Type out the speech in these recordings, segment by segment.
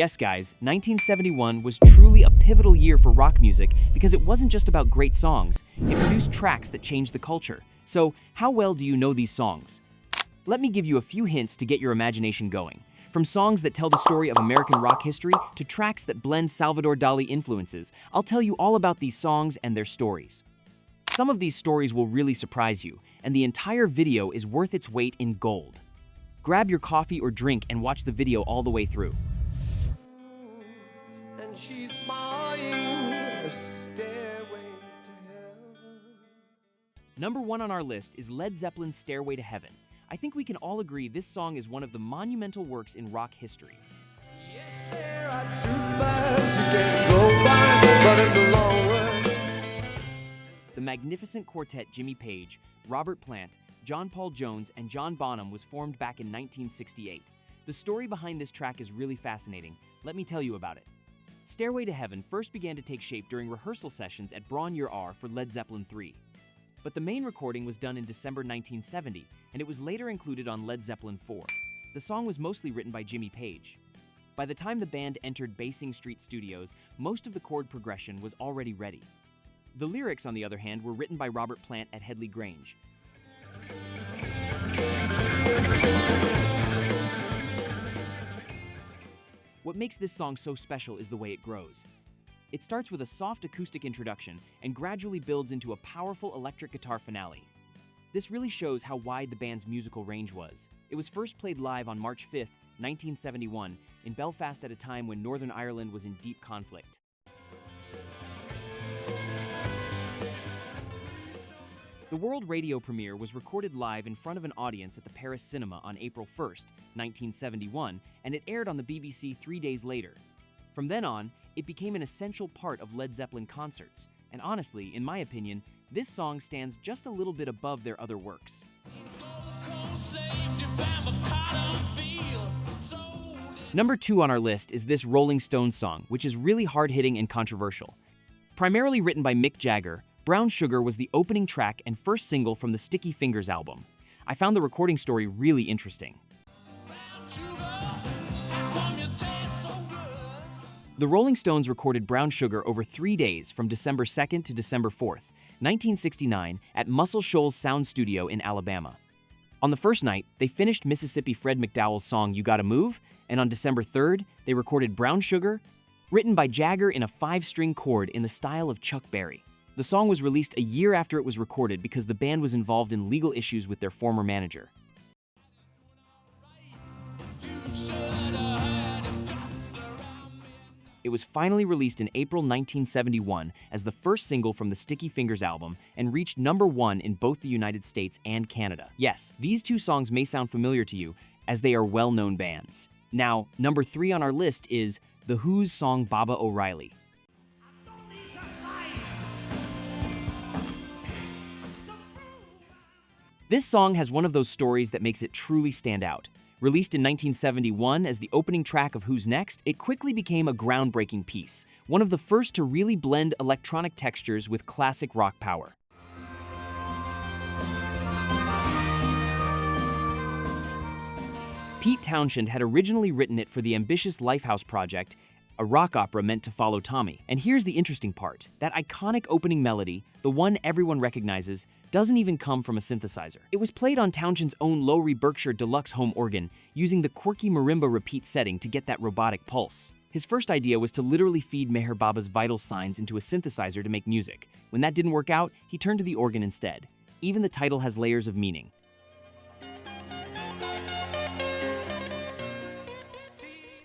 Yes, guys, 1971 was truly a pivotal year for rock music because it wasn't just about great songs, it produced tracks that changed the culture. So, how well do you know these songs? Let me give you a few hints to get your imagination going. From songs that tell the story of American rock history to tracks that blend Salvador Dali influences, I'll tell you all about these songs and their stories. Some of these stories will really surprise you, and the entire video is worth its weight in gold. Grab your coffee or drink and watch the video all the way through. And she's buying a stairway to heaven. Number 1 on our list is Led Zeppelin's Stairway to Heaven. I think we can all agree this song is one of the monumental works in rock history. Yes, there are two paths you can go by, but in the long run. The magnificent quartet Jimmy Page, Robert Plant, John Paul Jones, and John Bonham was formed back in 1968. The story behind this track is really fascinating. Let me tell you about it. Stairway to Heaven first began to take shape during rehearsal sessions at Braun Ur for Led Zeppelin III. But the main recording was done in December 1970, and it was later included on Led Zeppelin IV. The song was mostly written by Jimmy Page. By the time the band entered Basing Street Studios, most of the chord progression was already ready. The lyrics, on the other hand, were written by Robert Plant at Headley Grange. What makes this song so special is the way it grows. It starts with a soft acoustic introduction and gradually builds into a powerful electric guitar finale. This really shows how wide the band's musical range was. It was first played live on March 5, 1971, in Belfast at a time when Northern Ireland was in deep conflict. The world radio premiere was recorded live in front of an audience at the Paris Cinema on April 1, 1971, and it aired on the BBC 3 days later. From then on, it became an essential part of Led Zeppelin concerts, and honestly, in my opinion, this song stands just a little bit above their other works. Number 2 on our list is this Rolling Stones song, which is really hard-hitting and controversial. Primarily written by Mick Jagger, Brown Sugar was the opening track and first single from the Sticky Fingers album. I found the recording story really interesting. The Rolling Stones recorded Brown Sugar over 3 days from December 2nd to December 4th, 1969 at Muscle Shoals Sound Studio in Alabama. On the first night, they finished Mississippi Fred McDowell's song You Gotta Move, and on December 3rd, they recorded Brown Sugar, written by Jagger in a 5-string chord in the style of Chuck Berry. The song was released a year after it was recorded because the band was involved in legal issues with their former manager. It was finally released in April 1971 as the first single from the Sticky Fingers album and reached number 1 in both the United States and Canada. Yes, these two songs may sound familiar to you as they are well-known bands. Now, number 3 on our list is The Who's song Baba O'Reilly. This song has one of those stories that makes it truly stand out. Released in 1971 as the opening track of Who's Next, it quickly became a groundbreaking piece, one of the first to really blend electronic textures with classic rock power. Pete Townshend had originally written it for the ambitious Lifehouse project, a rock opera meant to follow Tommy. And here's the interesting part. That iconic opening melody, the one everyone recognizes, doesn't even come from a synthesizer. It was played on Townshend's own Lowry Berkshire Deluxe home organ, using the quirky marimba repeat setting to get that robotic pulse. His first idea was to literally feed Meher Baba's vital signs into a synthesizer to make music. When that didn't work out, he turned to the organ instead. Even the title has layers of meaning.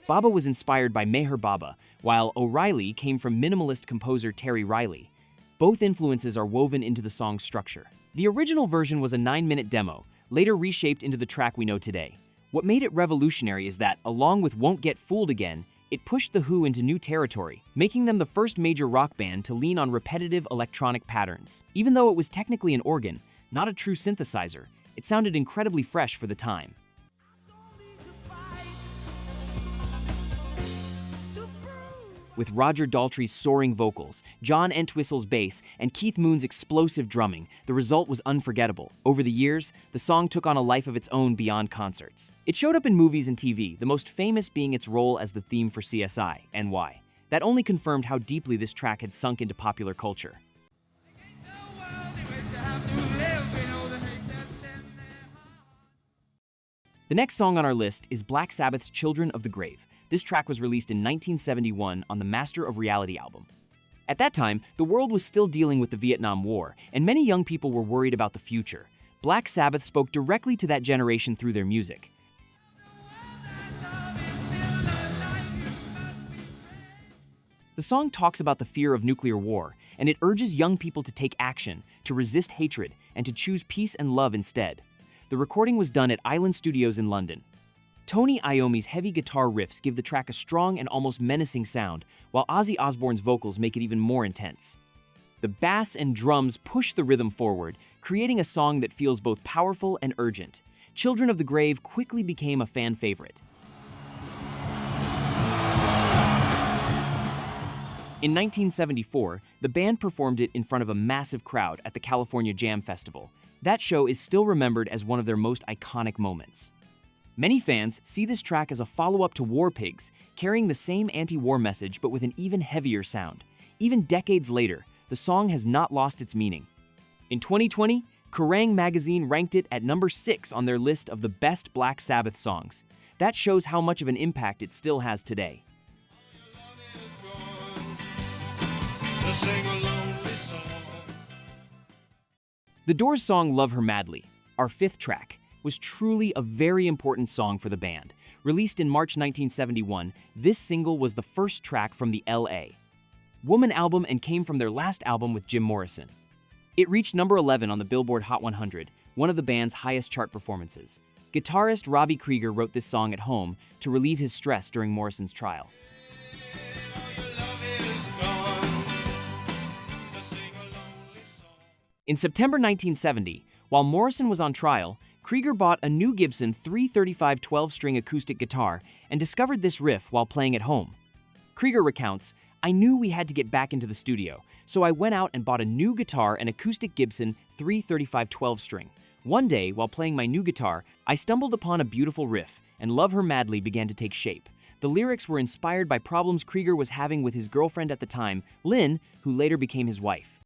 Baba was inspired by Meher Baba, while O'Reilly came from minimalist composer Terry Riley. Both influences are woven into the song's structure. The original version was a 9-minute demo, later reshaped into the track we know today. What made it revolutionary is that, along with Won't Get Fooled Again, it pushed The Who into new territory, making them the first major rock band to lean on repetitive electronic patterns. Even though it was technically an organ, not a true synthesizer, it sounded incredibly fresh for the time. With Roger Daltrey's soaring vocals, John Entwistle's bass, and Keith Moon's explosive drumming, the result was unforgettable. Over the years, the song took on a life of its own beyond concerts. It showed up in movies and TV, the most famous being its role as the theme for CSI, NY. That only confirmed how deeply this track had sunk into popular culture. The next song on our list is Black Sabbath's Children of the Grave. This track was released in 1971 on the Master of Reality album. At that time, the world was still dealing with the Vietnam War, and many young people were worried about the future. Black Sabbath spoke directly to that generation through their music. The song talks about the fear of nuclear war, and it urges young people to take action, to resist hatred, and to choose peace and love instead. The recording was done at Island Studios in London. Tony Iommi's heavy guitar riffs give the track a strong and almost menacing sound, while Ozzy Osbourne's vocals make it even more intense. The bass and drums push the rhythm forward, creating a song that feels both powerful and urgent. Children of the Grave quickly became a fan favorite. In 1974, the band performed it in front of a massive crowd at the California Jam Festival. That show is still remembered as one of their most iconic moments. Many fans see this track as a follow-up to War Pigs, carrying the same anti-war message but with an even heavier sound. Even decades later, the song has not lost its meaning. In 2020, Kerrang! Magazine ranked it at number 6 on their list of the best Black Sabbath songs. That shows how much of an impact it still has today. The Doors' song Love Her Madly, our 5th track, was truly a very important song for the band. Released in March 1971, this single was the first track from the L.A. Woman album and came from their last album with Jim Morrison. It reached number 11 on the Billboard Hot 100, one of the band's highest chart performances. Guitarist Robbie Krieger wrote this song at home to relieve his stress during Morrison's trial. In September 1970, while Morrison was on trial, Krieger bought a new Gibson 335 12-string acoustic guitar and discovered this riff while playing at home. Krieger recounts, "I knew we had to get back into the studio, so I went out and bought a new guitar and acoustic Gibson 335 12-string. One day, while playing my new guitar, I stumbled upon a beautiful riff, and Love Her Madly began to take shape. The lyrics were inspired by problems Krieger was having with his girlfriend at the time, Lynn, who later became his wife."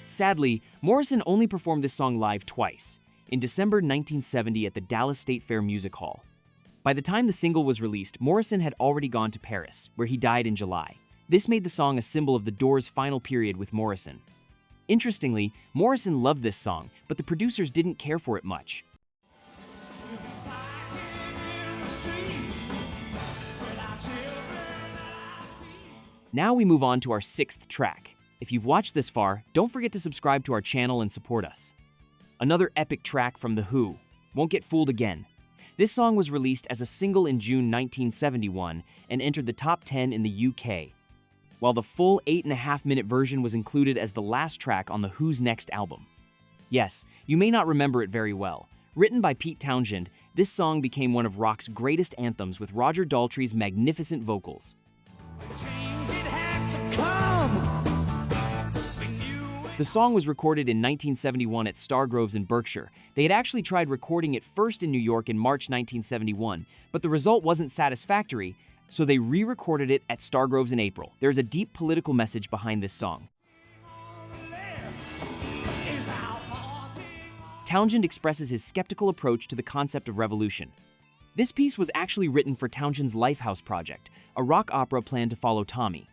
Sadly, Morrison only performed this song live twice, in December 1970 at the Dallas State Fair Music Hall. By the time the single was released, Morrison had already gone to Paris, where he died in July. This made the song a symbol of the Doors' final period with Morrison. Interestingly, Morrison loved this song, but the producers didn't care for it much. Now we move on to our 6th track. If you've watched this far, don't forget to subscribe to our channel and support us. Another epic track from The Who, Won't Get Fooled Again. This song was released as a single in June 1971 and entered the top 10 in the UK, while the full 8.5-minute version was included as the last track on The Who's next album. Yes, you may not remember it very well. Written by Pete Townshend, this song became one of rock's greatest anthems with Roger Daltrey's magnificent vocals. The song was recorded in 1971 at Stargroves in Berkshire. They had actually tried recording it first in New York in March 1971, but the result wasn't satisfactory, so they re-recorded it at Stargroves in April. There's a deep political message behind this song. Townshend expresses his skeptical approach to the concept of revolution. This piece was actually written for Townshend's Lifehouse project, a rock opera planned to follow Tommy.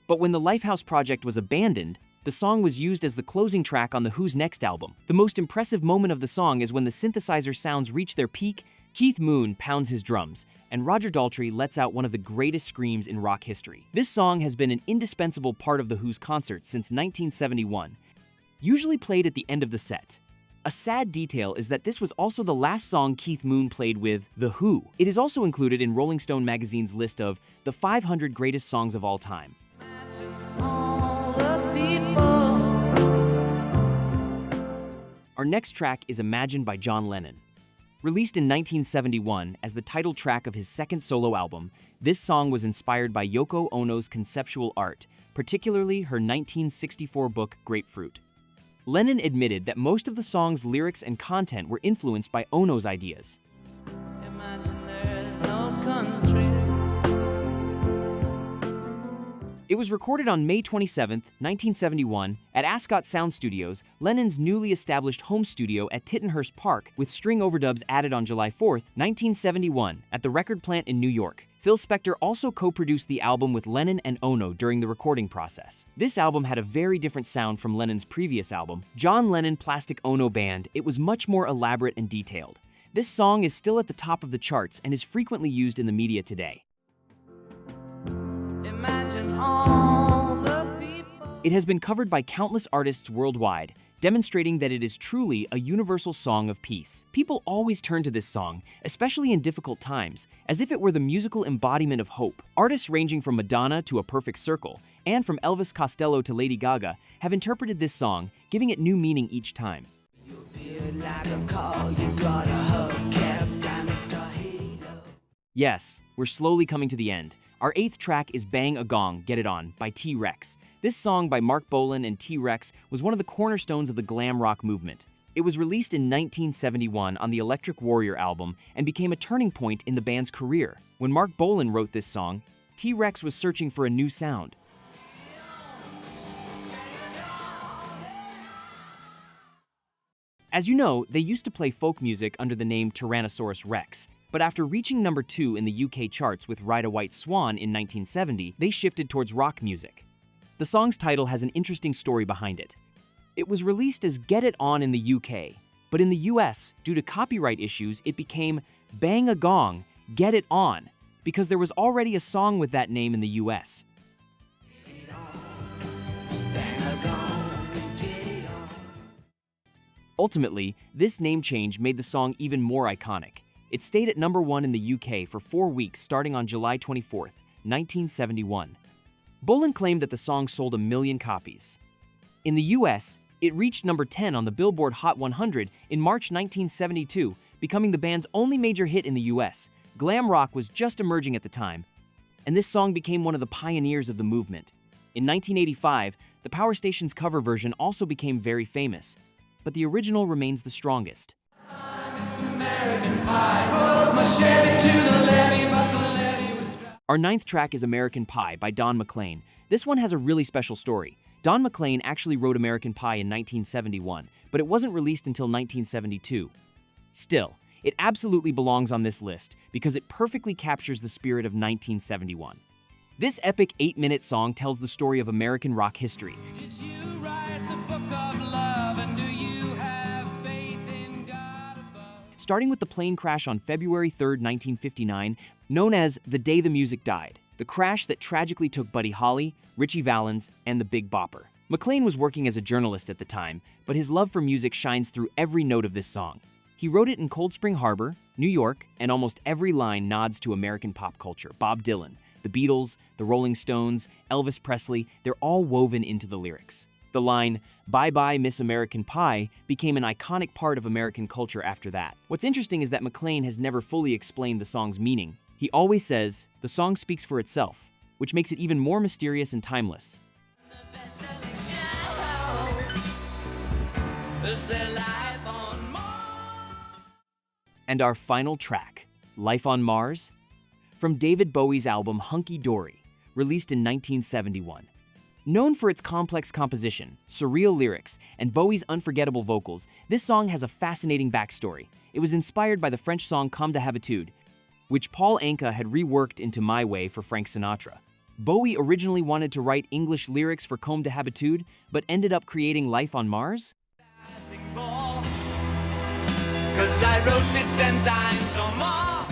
But when the Lifehouse project was abandoned, the song was used as the closing track on The Who's next album. The most impressive moment of the song is when the synthesizer sounds reach their peak, Keith Moon pounds his drums, and Roger Daltrey lets out one of the greatest screams in rock history. This song has been an indispensable part of The Who's concerts since 1971, usually played at the end of the set. A sad detail is that this was also the last song Keith Moon played with The Who. It is also included in Rolling Stone magazine's list of the 500 greatest songs of all time. Our next track is Imagine by John Lennon. Released in 1971 as the title track of his second solo album, this song was inspired by Yoko Ono's conceptual art, particularly her 1964 book Grapefruit. Lennon admitted that most of the song's lyrics and content were influenced by Ono's ideas. It was recorded on May 27, 1971, at Ascot Sound Studios, Lennon's newly established home studio at Tittenhurst Park, with string overdubs added on July 4, 1971, at the record plant in New York. Phil Spector also co-produced the album with Lennon and Ono during the recording process. This album had a very different sound from Lennon's previous album, John Lennon Plastic Ono Band. It was much more elaborate and detailed. This song is still at the top of the charts and is frequently used in the media today. It has been covered by countless artists worldwide, demonstrating that it is truly a universal song of peace. People always turn to this song, especially in difficult times, as if it were the musical embodiment of hope. Artists ranging from Madonna to A Perfect Circle, and from Elvis Costello to Lady Gaga, have interpreted this song, giving it new meaning each time. Yes, we're slowly coming to the end. Our 8th track is Bang a Gong, Get It On by T.Rex. This song by Mark Bolan and T.Rex was one of the cornerstones of the glam rock movement. It was released in 1971 on the Electric Warrior album and became a turning point in the band's career. When Mark Bolan wrote this song, T.Rex was searching for a new sound. As you know, they used to play folk music under the name Tyrannosaurus Rex. But after reaching number 2 in the UK charts with Ride a White Swan in 1970, they shifted towards rock music. The song's title has an interesting story behind it. It was released as Get It On in the UK, but in the US, due to copyright issues, it became Bang a Gong, Get It On, because there was already a song with that name in the US. Ultimately, this name change made the song even more iconic. It stayed at number 1 in the UK for 4 weeks starting on July 24, 1971. Bolan claimed that the song sold 1 million copies. In the US, it reached number 10 on the Billboard Hot 100 in March 1972, becoming the band's only major hit in the US. Glam rock was just emerging at the time, and this song became one of the pioneers of the movement. In 1985, the power station's cover version also became very famous, but the original remains the strongest. Our 9th track is American Pie by Don McLean. This one has a really special story. Don McLean actually wrote American Pie in 1971, but it wasn't released until 1972. Still, it absolutely belongs on this list because it perfectly captures the spirit of 1971. This epic 8-minute song tells the story of American rock history. Did you write the book of love, and do you have faith in God above? Starting with the plane crash on February 3, 1959, known as The Day the Music Died, the crash that tragically took Buddy Holly, Ritchie Valens, and the Big Bopper. McLean was working as a journalist at the time, but his love for music shines through every note of this song. He wrote it in Cold Spring Harbor, New York, and almost every line nods to American pop culture. Bob Dylan, the Beatles, the Rolling Stones, Elvis Presley, they're all woven into the lyrics. The line, "Bye Bye Miss American Pie," became an iconic part of American culture after that. What's interesting is that McLean has never fully explained the song's meaning. He always says, the song speaks for itself, which makes it even more mysterious and timeless. And our final track, Life on Mars, from David Bowie's album Hunky Dory, released in 1971. Known for its complex composition, surreal lyrics, and Bowie's unforgettable vocals, this song has a fascinating backstory. It was inspired by the French song Comme d'habitude, which Paul Anka had reworked into My Way for Frank Sinatra. Bowie originally wanted to write English lyrics for Comme d'habitude, but ended up creating Life on Mars. 'Cause I wrote it 10 times or more.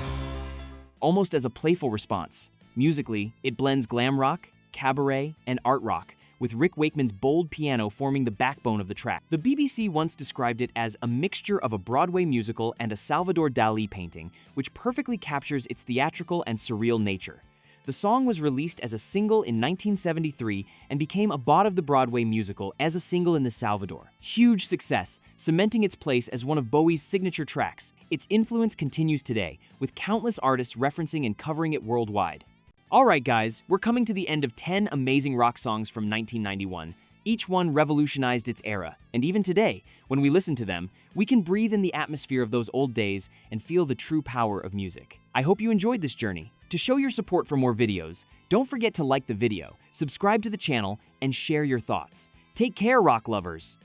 Almost as a playful response. Musically, it blends glam rock, cabaret, and art rock, with Rick Wakeman's bold piano forming the backbone of the track. The BBC once described it as a mixture of a Broadway musical and a Salvador Dali painting, which perfectly captures its theatrical and surreal nature. The The song was released as a single in 1973 and became a bot of the Broadway musical as a single in the Salvador. Huge success, cementing its place as one of Bowie's signature tracks. Its influence continues today, with countless artists referencing and covering it worldwide. Alright guys, we're coming to the end of 10 amazing rock songs from 1991. Each one revolutionized its era, and even today, when we listen to them, we can breathe in the atmosphere of those old days and feel the true power of music. I hope you enjoyed this journey. To show your support for more videos, don't forget to like the video, subscribe to the channel, and share your thoughts. Take care, rock lovers!